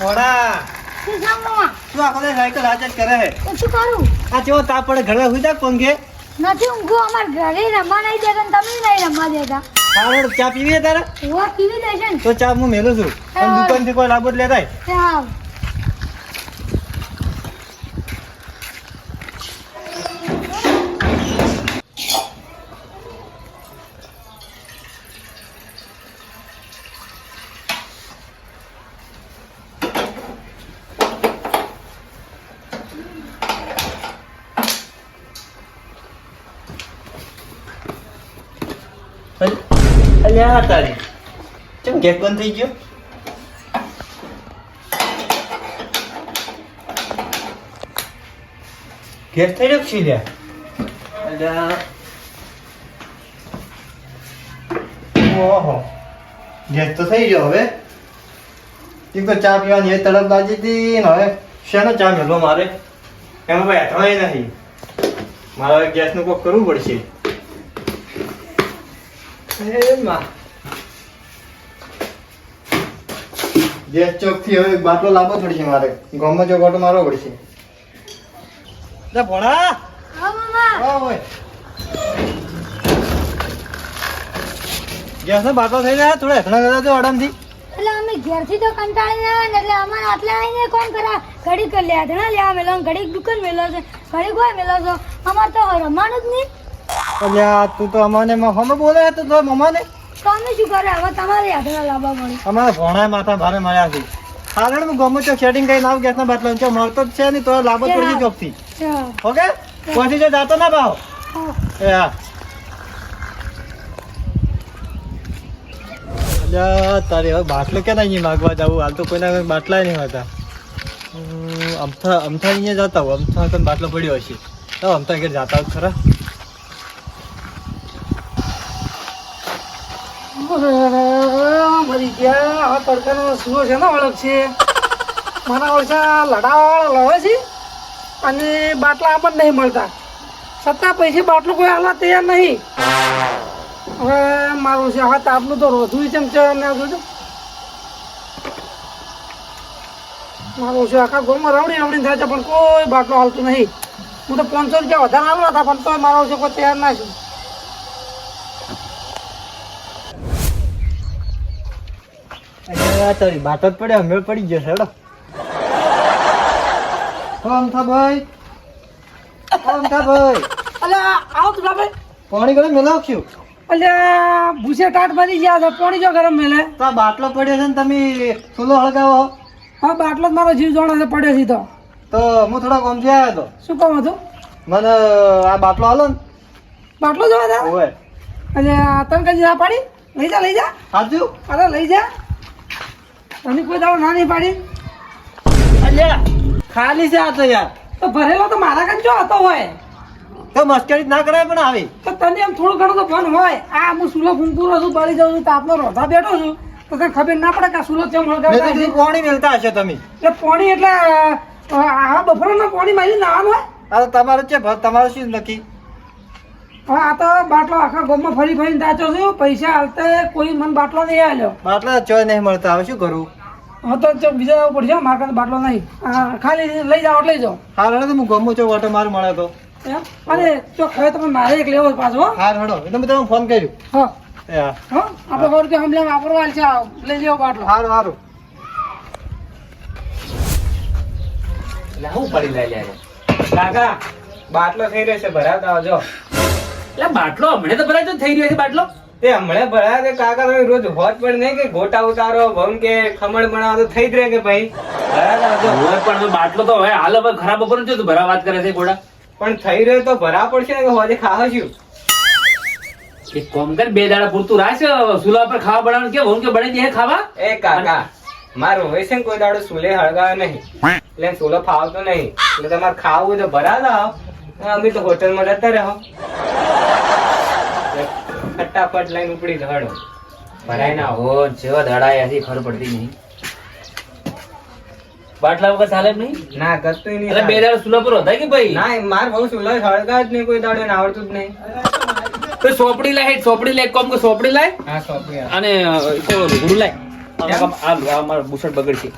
ભોળા શું છે મામા? તું આખો દે સાયકલ હાથ જ કરે હે તો શું કરું? આ જેવો તાપ પડે ઘરે હુઈ જા પંખે નથી ઊંઘો, અમાર ઘરે રમવા નહીં દેતા ને તમે નહીં રમવા દેતા. ખાવાનું ચા પીવી હે તારે ઓવા પીવી દેશે ને. તો ચા હું મેલું છું પણ દુકાનથી કોઈ લાભ જ લેતા આય. હા. અલ્યા તારી કેમ ગેસ બંધ થઈ ગયો? ગેસ થઈ રહ્યો છે લ્યા. અલ્યા ઓહો ગેસ તો થઈ ગયો. હવે એક તો ચા પીવાની એ તડપ બાજી હતી ને હવે શેનો ચા મેળવો મારે? એમાં ભાઈ અથડાય નહીં. મારે હવે ગેસનું કોક કરવું પડશે. ગેસ ચોક થી હવે બાટલો લાવવો પડશે મારે. ગામમાં જો બાટલો મારવો પડશે. ભોળા હા મામા. ઓય ગેસ નો બાટલો થઈ જાય થોડા હેઠણા કરતા જો આરામથી. એટલે અમે ઘેરથી તો કંટાળી ના આવે ને એટલે અમારે આટલા આવીને કોણ કરા? ઘડીક લેધણા લેવા મેલો, ઘડીક દુકાન મેલો છે, ઘડીક કોઈ મેલો છો. અમારે તો રમવાનું જ નહીં. અલ્યા તું તો અમાને હમે બોલે તો મમ્માને તો અમે શું કરે? હવે તમારે યાદના લાવવા પડે. અમારા ભોણા માથા ભારે માર્યા છે. હાલણ હું ગમે તો સેટિંગ કરીને આવ ગેસ નો બાટલો જો મળતો જ છે નહીં તો લાભ જ પડી ચોક થી. હા. ઓકે પછી જો જાતો ના ભાવ. હા. એ હા અલ્યા તારે હવે બાટલો ક્યાં નહીં માગવા જવું? હાલ તો કોઈના બાટલા નહીં હોતા. અમથા અહીંયા જતા હોય અમથા તો બાટલો પડ્યો હશે તો અમથા ઘેર જતા હોય ખરા. મરી ગયા. આ તડકાનો સૂરો છે ને અલગ છે. મારા ઓળખા લડાવાળા લવે છે અને બાટલા પણ નહીં મળતા. છતાં પૈસે બાટલો કોઈ હાલવા તૈયાર નહીં. હવે મારું છે હવે તાપનું તો રોધું ચમ છે ને જોજો. મારું છે આખા ગોમાં રવડી રવડી થાય છે પણ કોઈ બાટલો હાલતું નહીં. હું તો 500 રૂપિયા વધારે હાલવા હતા પણ તોય મારો છે કોઈ તૈયાર ના છું. તારી બાટો જ પડે મેળ પડી જશે હેડો. અમથાભાઈ અલ્યા આવો તું ભાઈ. પાણી ગરમ મેલાવશું. અલ્યા ભૂસે ટાટ બની ગયા છે. પાણી જો ગરમ મેલે. તો આ બાટલો પડ્યો છે ને તમે ચૂલો હળગાવો. હા બાટલો જ મારો જીવ જોડે છે પડ્યો છે. તો હું થોડા ગામથી આવ્યો હતો. શું કામ હતું? મને આ બાટલો હાલો ને. બાટલો જોવા હતા? ઓય અલ્યા તને કઈ ના પાડી? લઈ જા. સાચું? અરે લઈ જા. તને કોઈ દાડો ના નહીં પાડી? અલ્યા ખાલી છે આ તો યાર. તો ભરેલો તો મારા કાન જો હતો હોય તો મસ્કરી ના કરાય પણ આવી. તો તને એમ થોડું ઘણું તો ફોન હોય. આ હું સુલો ફૂંકુરો છું, બળી જાઉં છું, તાપનો રોધા બેઠો છું તો તને ખબર ના પડે કે આ સુલો ચમ હળગાવતા મેં છે. તો પાણી મેલતા હશે તમે. એટલે પાણી એટલે આ બફારાના પાણી મારી નાવાનું હોય. આ તો તમારું છે તમારું શું નક્કી? હવે આ તો બાટલો આખા ગામમાં ફરી ફરીને તાચો છું. પૈસા હાલતે કોઈ મને બાટલો નહીં આલ્યો. બાટલા ચોય નહીં મળતા. હવે શું કરું? હા તો બીજા જવું પડશે. મારા કાંઈ બાટલો નહીં. ખાલી લઈ જાઓ એટલે લઈ જાઓ. હાલ હેડો તો હું ગમો છો ઓટો માર મળે તો. એમ? અરે જો હવે તમે મારે એક લેવો પાછો. હો હાર હેડો એટલે મેં તમને ફોન કર્યું. હા એ હા હા આપણે ઘર કે હમણાં વાપરવા છે. લઈ લેવો બાટલો. સારું સારું. હું પડી લઈ લે કાકા બાટલો થઈ રહ્યો છે ભરાવતા આવજો. એટલે બાટલો હમણે તો ભરાય તો થઈ રહ્યો છે બાટલો. તે હમણાં ભરાવે કે કાકા તમે રોજ હોત પણ નહીં કે ગોટા ઉતારો ભમ કે ખમણ બનાવો તો થઈ જ રહે કે ભાઈ ભરાવતા આવજો. હવે પણ હવે બાટલો તો હવે હાલ હવે ખરાબ બપોર છે તું ભરા વાત કરે છે ગોડા. પણ થઈ રહ્યો તો ભરાવ પડશે ને કે હોજે ખાવા શું. એક કામ કર બે દાડા પૂરતું રાખ સુલા પર ખાવા બનાવવાનું કે હું કે બની દે ખાવા. એ કાકા મારું હોય છે ને કોઈ દાડો સુલે હળગાવે નહીં એટલે સુલો ફાવતો નહીં એટલે તમારે ખાવું હોય તો ભરાવતા આવો. અમે તો હોટલમાં જતા રહો ફટાફટ લઈને ઉપડી ધડો ભરાય ના હો. ઓ જેવા દાડા આયાથી ખબર પડતી નહીં. બાટલા વગર ચાલે જ નહીં. ના કરતું નહીં. એટલે બે દાડા સુલા પર હતા કે ભાઈ. ના માર બહુ સુલો હળગાવે જ નહીં કોઈ દાડો ને આવડતું જ નહીં. તો સોપડી લાય સોપડી લાય કોમ કે સોપડી લાય હા સોપડી અને રૂડું લાય. આ મારો બુશર્ટ બગડશે.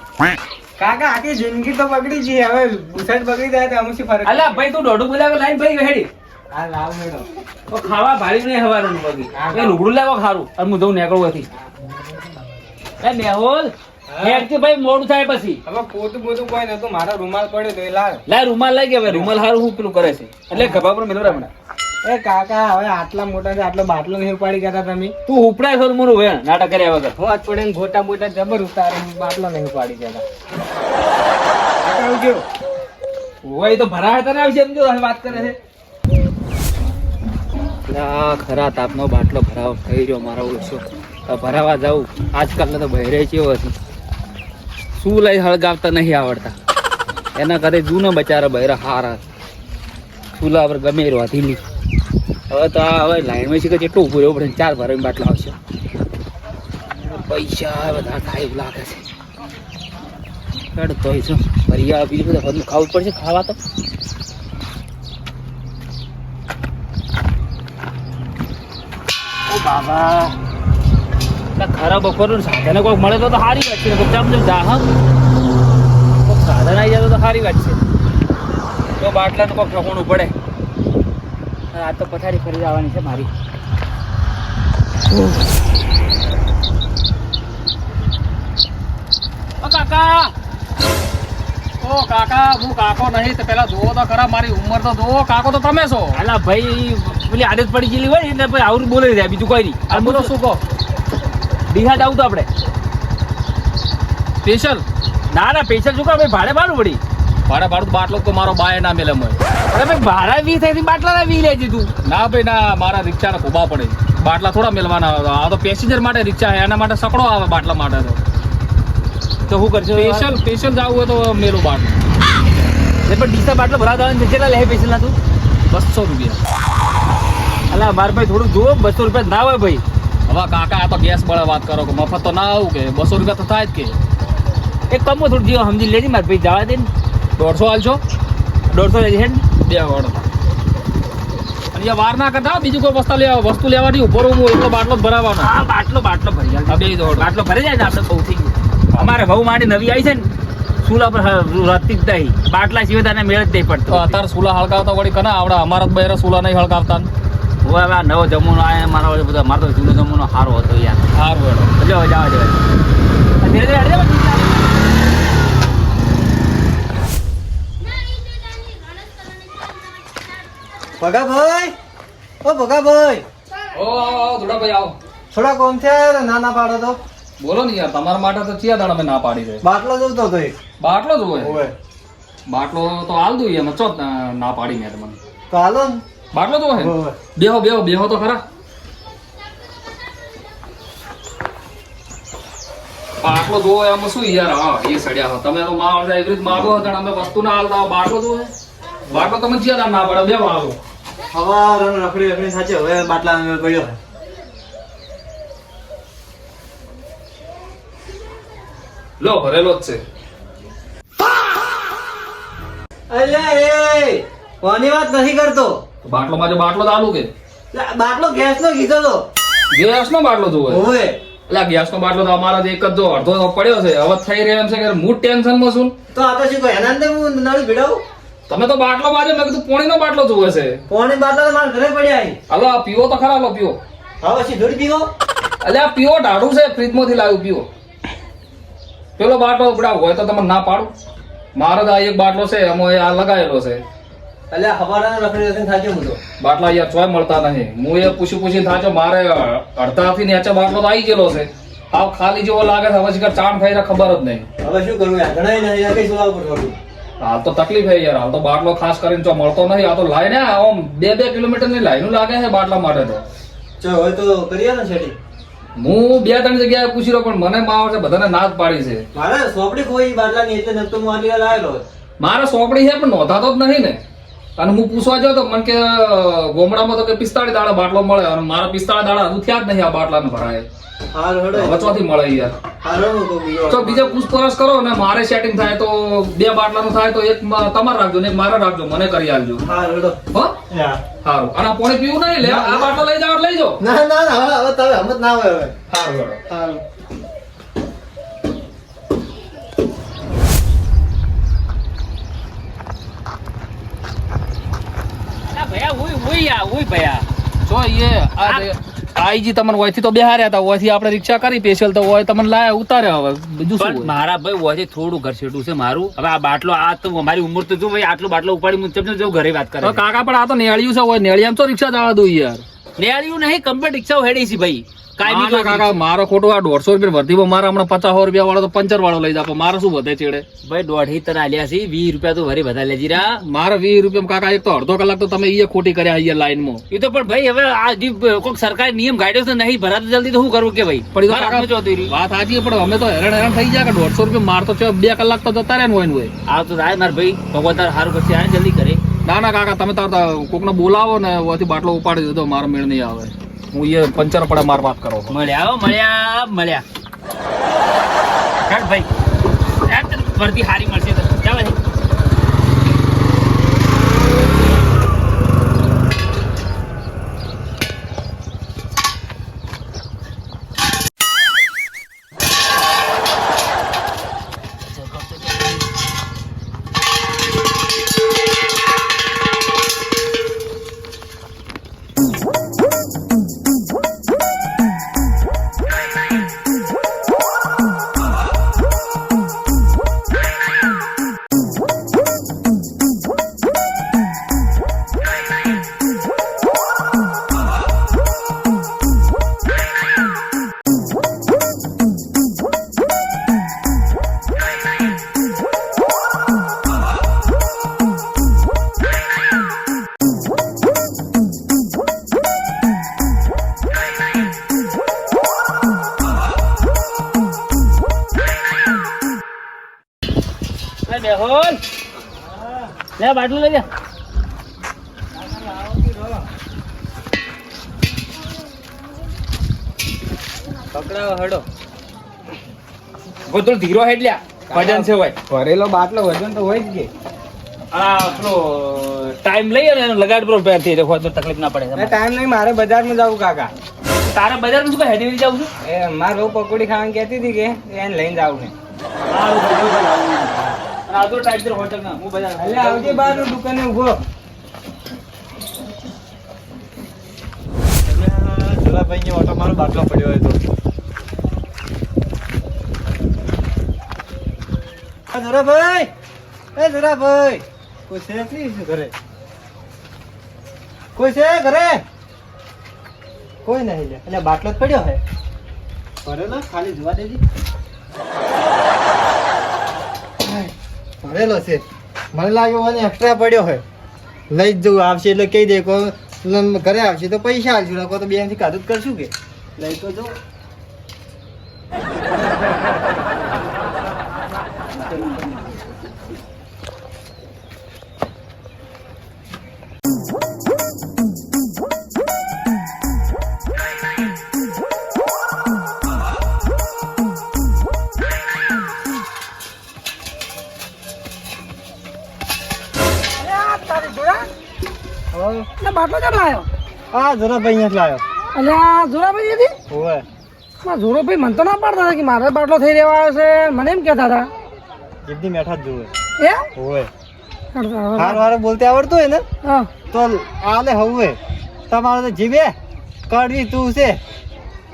કાકા આખી જિંદગી તો બગડી ગઈ હવે બુસટ બગડી જાય તો અમુક ફરક અલા ભાઈ તું દોઢું બોલાવે લાઈન ભાઈ હેડી હા લાવ મેડમ તો ખાવા ભારી નહીં હવારનું બગી એ લુગડું લાવો ખારું અને હું જઉં નીકળું હતી એ મેહોલ હેડથી ભાઈ મોડું થાય પછી હવે પોતું પોતું કોઈ નતું મારો રૂમાલ પડ્યો તો એ લાવ લાય રૂમાલ લઈ ગયા રૂમાલ હારું હું પેલું કરે છે એટલે ખભા પર મેલો રમણા એ કાકા હવે આટલા મોટા છે આટલો બાટલો નહીં ઉપાડી ગયા તમે તું ઉપડાય થોડું મોરું વેણ નાટક કર્યા વગર હું આજ પડે ગોટા બોટા જબર ઉતારે બાટલો નહીં ઉપાડી ગયા કાકા કેવું હોય તો ભરા હતા ને એમ જો વાત કરે છે ખરા તાપનો બાટલો ભરાવ થઈ રહ્યો મારા ઓછો ભરાવા જાઉં આજકાલ તો બહેરે કેવો હતી શું લઈ હળગાવતા નહીં આવડતા એના કરે જૂનો બચારા બહેરા હારા ચૂલા પર ગમે રોધીલી હવે તો આ હવે લાઈનમાં છે કે જેટલું ઊભું રહેવું પડે 4 ભરાવીને બાટલા આવશે પૈસા બધા થાય એવું લાગે છે તો શું ભરિયા બીજું બધા બધું ખાવું પડશે ખાવા તો ઓ બાબા ખરા બપોરનું સાધન કોઈક મળે તો સારી વાત છે ચામ જા હા કોઈક સાધન આવી જાય તો સારી વાત છે તો બાટલા તો કોઈક ઠકોણું પડે આ તો પથારી ફરી જવાની છે મારી ઓ કાકા હું કાકો નહીં તો પેલા જોવો તો ખરા મારી ઉંમર તો જોવો કાકો તો તમે છો હાલા ભાઈ પેલી આદત પડી ગયેલી હોય એટલે ભાઈ આવું બોલી જાય બીજું કોઈ નહીં આ બોલો શું કહો ડીહાટ આવું તો આપણે સ્પેશિયલ ના સ્પેશિયલ શું કહો ભાઈ ભાડે ભાડું પડી ભાડું બાટલો તો મારો બાય ના મેલે મળે અરે ભાઈ ભાડા 20 થઈ બાટલા ના 20 લેજી તું ના ભાઈ ના મારા રિક્ષાને ખોબા પડે બાટલા થોડા મેલવાના આ તો પેસેન્જર માટે રિક્ષા છે એના માટે સકડો આવે બાટલા માટે તો શું કરશો સ્પેશિયલ જવું હોય તો મેલો બાટલો પણ ડીસા બાટલો ભરા દેવાનું છે કેટલા લે સ્પેશિયલ ના તું 200 રૂપિયા અલા માર ભાઈ થોડું જુઓ 200 રૂપિયા ના હોય ભાઈ હવે કાકા આ તો ગેસ બળે વાત કરો કે મફત તો ના આવું કે 200 રૂપિયા તો થાય જ કે એક કમો થોડું જીવો સમજી લેજી મારે ભાઈ જવા દે ને 150 હાલશો 150 લેજી હેડ બે વડ અને વાર ના કરતા બીજું કોઈ વસ્તુ લેવાની ઉપર હું એટલો બાટલો જ ભરાવાનો હા બાટલો ભરી જાય બે દોડ બાટલો ભરી જાય ને આપણે બહુ થઈ ગયું અમારે બહુ માટી નવી આવી છે ને સુલા પર રતી જ નહીં બાટલા સિવાય તને મેળ જ નહીં પડતો અત્યારે સુલા હળગાવતા વળી કના આવડે અમારા જ બહેરા સુલા નહીં હળગાવતા હવે આ નવો જમવાનો આવે મારો બધા મારો જૂનો જમવાનો સારો હતો યાર સારું એટલે હવે જવા દેવાય ધીરે ધીરે હટજે ભગાભાઈ ઓ ભગાભાઈ ઓ થોડા ભાઈ આવો થોડા કોમ થયા ના પાડો તો બોલો ને યાર તમારા માટે તો ચિયા દાડા મેં ના પાડી દે બાટલો જોતો તો એક બાટલો જ હોય ઓય બાટલો તો હાલ દઉં એમ ચો ના પાડી મેં તમને તો હાલો ને બાટલો તો હોય ઓય બેહો તો ખરા બાટલો જોવો એમાં શું યાર હા એ સડ્યા હો તમે તો માણસ એવી રીતે માગો હતા અમે વસ્તુ ના હાલતા બાટલો જોવો બાટલો તમે ચિયા દાડા ના પાડો બેહો આવો હવા રખડી સાચે હવે બાટલા પડ્યો લો ભરેલો જ છે અલ્યા એ કોની વાત નથી કરતો બાટલો માં બાટલો તો આલુ કે બાટલો ગેસ નો કીધો તો ગેસ નો બાટલો જોવો ઓય એટલે ગેસ નો બાટલો તો અમારા જે એક જ જો અડધો તો પડ્યો છે હવે થઈ રહ્યો એમ છે કે હું ટેન્શન માં છું તો આ તો શું કહે એના અંદર હું નળી ભીડાવું તમે તો બાટલો બાજે મેં કીધું પોણી નો બાટલો જોવે છે પોણી બાટલા તો મારા ઘરે પડ્યા અહીં હાલો આ પીવો તો ખરા લો પીવો હવે સીધું પીવો એટલે આ પીવો ટાઢું છે ફ્રીજ માંથી લાવ્યું પીવો પેલો બાટલો ઉપડા હોય તો તમે ના પાડું મારો તો આ એક બાટલો છે એમાં આ લગાવેલો છે એટલે હવાના રખડી થાક્યો હું તો બાટલા યાર ચોય મળતા નહીં હું એ પૂછીને થાચો મારે અડધાથી નીચે બાટલો તો આવી ગયેલો છે આવ ખાલી જેવો લાગે છે હવે શિકાર ચાણ ખાઈ ખબર જ નહીં હવે શું કરવું યાર ઘણા નહીં કઈ સુવા પડતું હાલ તો તકલીફ છે યાર હાલ તો બાટલો ખાસ કરીને જો મળતો નથી આ તો લાઈને આમ 2 કિલોમીટર ની લાઈનો લાગે છે બાટલા માટે તો ચો હવે તો કરીએ ને સેટિંગ હું 2-3 જગ્યાએ પૂછી રહ્યો પણ મને માં આવશે બધાને ના જ પાડી છે મારે સોપડી કોઈ બાટલા ની એટલે નતો હું આટલી લાવેલો મારે સોપડી છે પણ નોંધાતો જ નહીં ને અને હું પૂછવા જાઉં તો મને કે ગોમડામાં તો કે 45 દાડા બાટલો મળે અને મારા 45 દાડા હજુ થયા જ નહીં આ બાટલાને ભરાય હાલ હડો વચવાથી મળે યાર હાલો તો બીજો તો બીજા પૂછપરછ કરો ને મારે સેટિંગ થાય તો 2 બાટલાનું થાય તો એક તમારે રાખજો ને એક મારે રાખજો મને કરી આલજો હાલ હડો હો યા સારું અને આ પોણી પીવું નહીં લે આ બાટલો લઈ જાવ લઈ જાઓ ના હવે તમે હમત ના હોય હવે સારું હાલ ભયા ઉઈ ભયા જો એ આઈજી તમને ઓયથી તો બેહાર્યા હતા ઓયથી આપણે રિક્ષા કરી સ્પેશિયલ તો ઓય તમને લાયા ઉતાર્યા હવે બીજું શું હોય? મારા ભાઈ ઓયથી થોડું ઘર છેટું છે મારું. હવે આ બાટલો આ તો મારી ઉંમર તો જો ભાઈ આટલો બાટલો ઉપાડી હું ચમ જવું ઘરે વાત કરે હવે કાકા પણ આ તો નેળિયું છે ઓય નેળિયામાં તો રિક્ષા જવા દઉં યાર. લેડ્યું નહીં કમ્પ્લીટ રિક્ષાઓ હેડી છે ભાઈ કાયમી ના, ના, કાકા મારો ખોટું આ 150 રૂપિયા વર્ધી મારા હમણાં 50 રૂપિયા વાળો તો પંચર વાળો લઈ જાવ મારે શું વધે ચેડે ભાઈ 1.5 તને આલ્યા છે 20 રૂપિયા તો વરી બધા લેજી રા. મારે 20 રૂપિયા કાકા એક તો અડધો કલાક તો તમે ઈ ખોટી કર્યા અહીંયા લાઈનમાં. એ તો પણ ભાઈ હવે આ જે કોઈક સરકારી નિયમ કાઢ્યો છે નહીં ભરાતો જલ્દી તો શું કરવું કે ભાઈ પણ એ તો મારા કાકા હાથમાં ચોથી વાત સાચી પણ અમે તો હેરાન થઈ જાય કે 150 રૂપિયા માર તો 2 કલાક તો જતા રહ્યા ને હોય ને હોય. આ તો થાય માર ભાઈ ભગવાન તાર સારું પછી આ જલ્દી કરે. ના ના કાકા તમે તાર કોકને બોલાવો ને ઓથી બાટલો ઉપાડી દીધો મારો મેળ નહીં આવે હું એ પંચર પડે માર વાત કરો મળ્યા કાઢ ભાઈ યાર તને વર્દી હારી મળશે તો જાવ ભાઈ. બેહોલ લે બાટલું લઈ લે. પકડાવો હડો. ગોદળ ધીરો હેડ લ્યા વજન છે હોય ભરેલો બાટલો વજન તો હોય જ કે. આ પેલો ટાઈમ લઈ અને એનો લગાડ પર પેર થઈ જાય તો તકલીફ ના પડે ટાઈમ નહીં મારે બજારમાં જવું કાકા. તારે બજારમાં શું હેડી લઈ જાવ છું એ મારે બહુ પકોડી ખાવાની કહેતી હતી કે એને લઈને જાવું છે. આ તો ટાઈમ હોટલ ના હું બજાર એટલે આવજે બહાર દુકાને ઉભો. જુલાભાઈ ઓટો મારો બાટલો પડ્યો હોય તો જુલાભાઈ એ જુલાભાઈ કોઈ છે નહીં ઘરે કોઈ છે ઘરે કોઈ નહીં લે એટલે બાટલો જ પડ્યો હે ભરેલો ખાલી જોવા દેજી ભરેલો છે મને લાગ્યો મને એક્સ્ટ્રા પડ્યો હોય લઈ જ જવું આવશે એટલે કહી દે કો ઘરે આવશે તો પૈસા આવશે લોકો તો બેનથી કાઢું જ કરશું કે લઈ તો જવું તારી જોડા એટલે બાટલો ચાલ લાયો હા જુલાભાઈ અહીંયા જ લાવ્યો અલ્યા જોરાભાઈ હતી હોવે જોરાભાઈ મને તો ના પાડતા હતા કે મારે બાટલો થઈ રહેવા આવ્યો છે મને એમ કહેતા હતા એકદી મેઠા જ જોવે એ હોવે હાર વારે બોલતે આવડતું હોય ને હા તો આલે હવે તમારે તો જીવે કડવી તું છે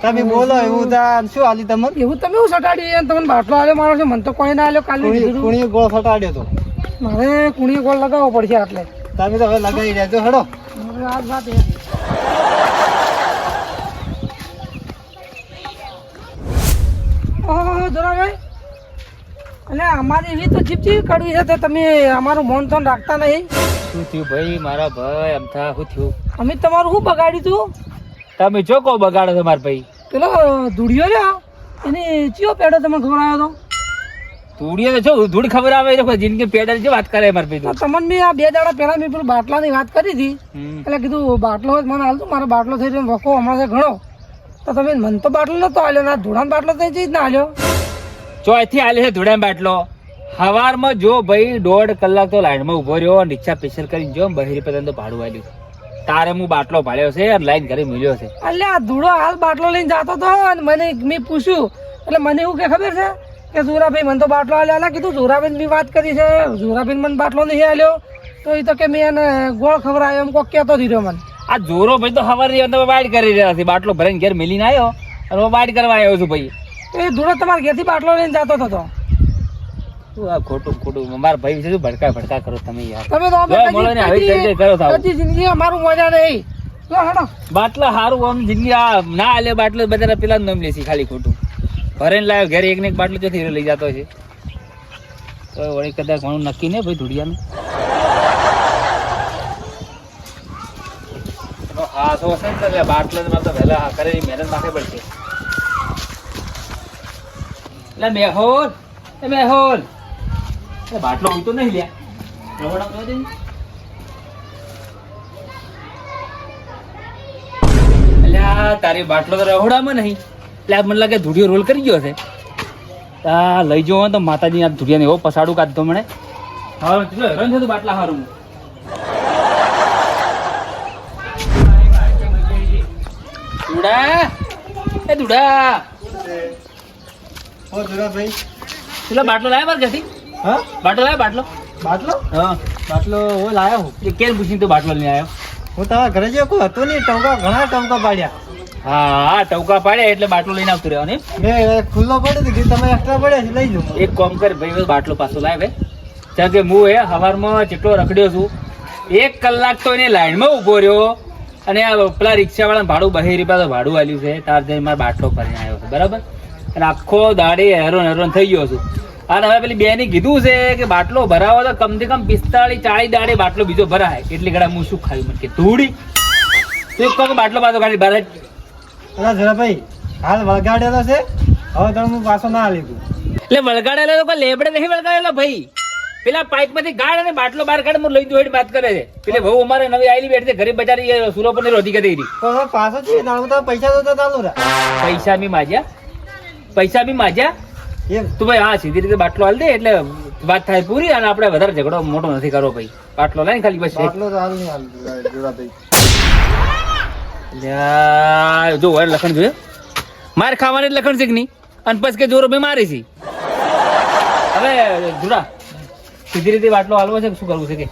તમે બોલો એવું તાર શું આલી તમને એવું તમે એવું સટાડી તમને બાટલો આલ્યો મારો છે મને તો કોઈ ના આલ્યો કાલે કીધું કુણી ગોળ ફટાડ્યો તો મારે કુણીએ ગોળ લગાવવો પડશે આટલે તમે તો હવે લગાવી રહ્યા છો હેડો મારે આ જ વાત એ. ઓહો જોરાભાઈ એટલે અમારી એવી તો ચીપચી કડવી છે તો તમે અમારું મોન તો રાખતા નહીં શું થયું ભાઈ મારા ભાઈ અમથા શું થયું અમે તમારું શું બગાડ્યું તું તમે જો કહો બગાડો છો મારા ભાઈ. પેલો ધૂળિયો રહ્યો એને ચિયો પેડો તમે ખવડાવ્યો ધૂળીએ તો છો ધૂળ ખબર આવે છે જિંદગી પેડલ જે વાત કરે મારા ભાઈ તો તમને મેં આ 2 દાડા પહેલા મેં પેલું બાટલાની વાત કરી હતી એટલે કીધું બાટલો હોય તો મને હાલતું મારો બાટલો થઈ રહ્યો વખો હમણાં છે ઘણો તો તમે મને તો બાટલો નતો આલ્યો ના ધોળાનો બાટલો તો જ ના આલ્યો ચોથી આલે છે ધોળામ બાટલો સવારમાં જો ભાઈ 1.5 કલાક તો લાઈનમાં ઉભો રહ્યો રિક્ષા સ્પેશિયલ કરીને જો 2 રૂપિયા તો ભાડું આલ્યું તારે હું બાટલો ભાડ્યો છે અને લાઈન ઘરે મળ્યો છે એટલે આ ધૂળો હાલ બાટલો લઈને જતો હતો અને મને મેં પૂછ્યું એટલે મને એવું કે ખબર છે કે ઝુરાભાઈ મને તો બાટલો આલ્યો કીધું ઝુરાભાઈ ની વાત કરી છે ઝુરાભાઈ મને બાટલો નહીં આલ્યો તો એ તો કે મેં એને ગોળ ખવડાવ્યો એમ કોક કહેતો દીધો મને. આ જોરો ભાઈ તો સવારની અંદર વાઇટ કરી રહ્યા છે, બાટલો ભરીને ઘેર મિલીને આવ્યો અને હું વાઇટ કરવા આવ્યો છું ભાઈ. તો એ ધૂળો તમારા ઘેરથી બાટલો લઈને જતો હતો. શું આ ખોટું ખોટું મારા ભાઈ વિશે શું ભડકા કરો તમે યાર. તમે તો અમે જો મળો ને આવી રીતે કરો થાવ. બધી જિંદગી અમારું મજા નહીં. લો હેડો. બાટલા હારું આમ જિંદગી આ ના આલે બાટલો બધા પેલા જ નામ લેસી ખાલી ખોટું ભરીને લાવ્યો ઘેર એક ને એક બાટલો ચોથી લઈ જતો છે. તો વળી કદાચ ઘણું નક્કી ને ભાઈ ધૂળિયાનું. હા તો હશે ને બાટલો તો વહેલા કરેલી મહેનત નાખે પડશે. એટલે મેહોલ એ મેહોલ એ બાટલો હોય તો નહીં લ્યા રવડા દે. અલ્યા તારી બાટલો તો રહોડામાં નહીં એટલે મને લાગે ધૂળિયો રોલ કરી ગયો છે. આ લઈ જવો તો માતાજી આ ધૂળિયાને એવો પસાડું કાઢતો મને. હારું ચલો હેરાન થતું બાટલા હારું. દુડા એ દુડા ઓ દુરાભાઈ, પેલા બાટલો લાવ્યા માર ઘરથી? હા બાટલો લાવ્યા બાટલો? બાટલો હા બાટલો હું લાયો હું. એ કેમ પૂછીને તો બાટલો લઈને આવ્યો? હું તમારા ઘરે જે કોઈ હતું નહીં, ટવકા ઘણા ટવકા પાડ્યા. હા ટવકા પાડ્યા એટલે બાટલો લઈને આવતું રહ્યો ને. મેં ખુલ્લો પડ્યો તો કીધું તમે એક્સ્ટ્રા પડ્યા છે લઈ જાઉં. એક કામ કર ભાઈ બાટલો પાછો લાવે. કારણ કે હું એ સવારમાં જેટલો રખડ્યો છું 1 કલાક તો એને લાઈનમાં ઊભો રહ્યો અને આ પેલા રિક્ષાવાળાને ભાડું 2 રૂપિયા તો ભાડું આલ્યું છે તાર જઈને મારે બાટલો ભરીને આવ્યો છે બરાબર. અને આખો દાડે હેરોન થઈ ગયો છું. અને હવે પેલી બેને કીધું છે કે બાટલો ભરાવો તો કમથી કમ 45-40 દાડે બાટલો બીજો ભરાય. એટલી ઘડા હું શું ખાયું મને કે ધૂળી તું કહો કે બાટલો પાછો કાઢી બહાર જ. અલા દુરાભાઈ, હાલ વળગાડેલો છે, હવે તમે હું પાછો ના લીધું. એટલે વળગાડેલો તો કોઈ લેબડે નહીં વળગાડેલો ભાઈ. પેલા પાઇપ માંથી ગાળ અને બાટલો બહાર કાઢે હું લઈ દઉં વાત કરે છે. પેલે બહુ અમારે નવી આવેલી બેઠી છે ગરીબ બચારી સુરો પર રોટી કરી રહી. તો હવે પાછો છે તારું તો પૈસા તો ચાલુ રહે. પૈસા બી માજ્યા એમ તું ભાઈ હા સીધી રીતે બાટલો હાલ દે એટલે વાત થાય પૂરી અને આપણે વધારે ઝઘડો મોટો નથી કરવો ભાઈ. બાટલો લાઈને ખાલી બસ બાટલો તો હાલ નહીં હાલ દુરાભાઈ. લ્યા, જો હવે લખણ જોયો માર ખાવાની જ લખણ છે કે નહીં અને પછી કે જોરો ભાઈ મારી છે. હવે જુડા સીધી રીતે બાટલો હાલવો છે કે શું કરવું છે કે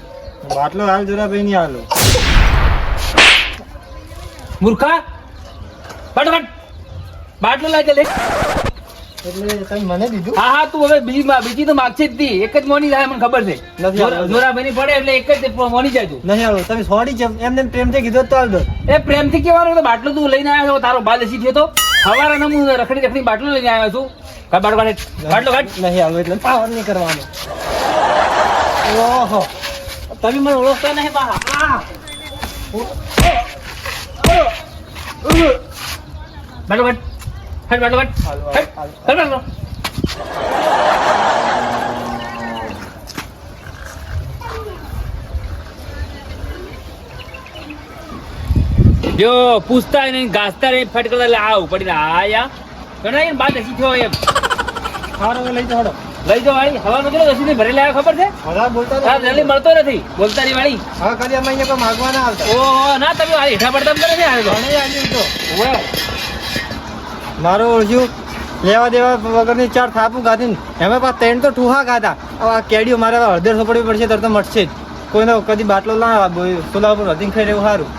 બાટલો હાલ દુરાભાઈ નહીં હાલો. મૂર્ખા ફટાફટ બાટલો લાગે લે. એટલે તમે મને દીધું. હા હા તું હવે બીજી તો માગશે જ તી. એક જ મોની જાય મને ખબર છે. નથી આવડતું. જોરાભાઈ ની પડે એટલે એક જ મોની જાય તું. નહીં હાલો, તમે સોડી છે એમને પ્રેમથી કીધું તો હાલ દો. એ પ્રેમથી કહેવાનું તો બાટલો તું લઈને આવ્યો છો તારો બાલ એસી થયો તો સવારે હું રખડી બાટલો લઈને આવ્યો છું. બાટલો કાઢ બાટલો કાઢ. નહીં હાલો એટલે પાવર નહીં કરવાનો. ઓહો, તમે મને ઓળખતા નહીં બા. બાટલો કાઢ હટ બાટલો કાઢ હટ બાટલો. જો પૂછતા નહીં ઘાસતા નહીં ફટકતા એટલે આવ પડી આયા ઘણા બાદ હસી થયો એમ. હારો લઈ જાઓ હાલો. લઈ જાઓ વાળી હવા માં રસી ભરેલા આવ્યો ખબર છે. વધારે બોલતા હા નથી. જલ્દી મળતો નથી બોલતા ની વાળી. હવે કદી અમે અહીંયા કોઈ માગવા ના આવતા. ઓહો ના તમે આ હેઠા પડતા કરે છે આ તો. ઘણી આવી તો ઓવે મારું ઓળખ્યું લેવા દેવા વગરની 4 થાપું ખાધી ને એમાં પાછા 3 તો ટૂહા ખાધા. હવે આ કેડીઓ મારે 150 પડવી પડશે તો મળશે જ. કોઈને કદી બાટલો ના સોલા ઉપર વધીને ખાઈ રહેવું સારું.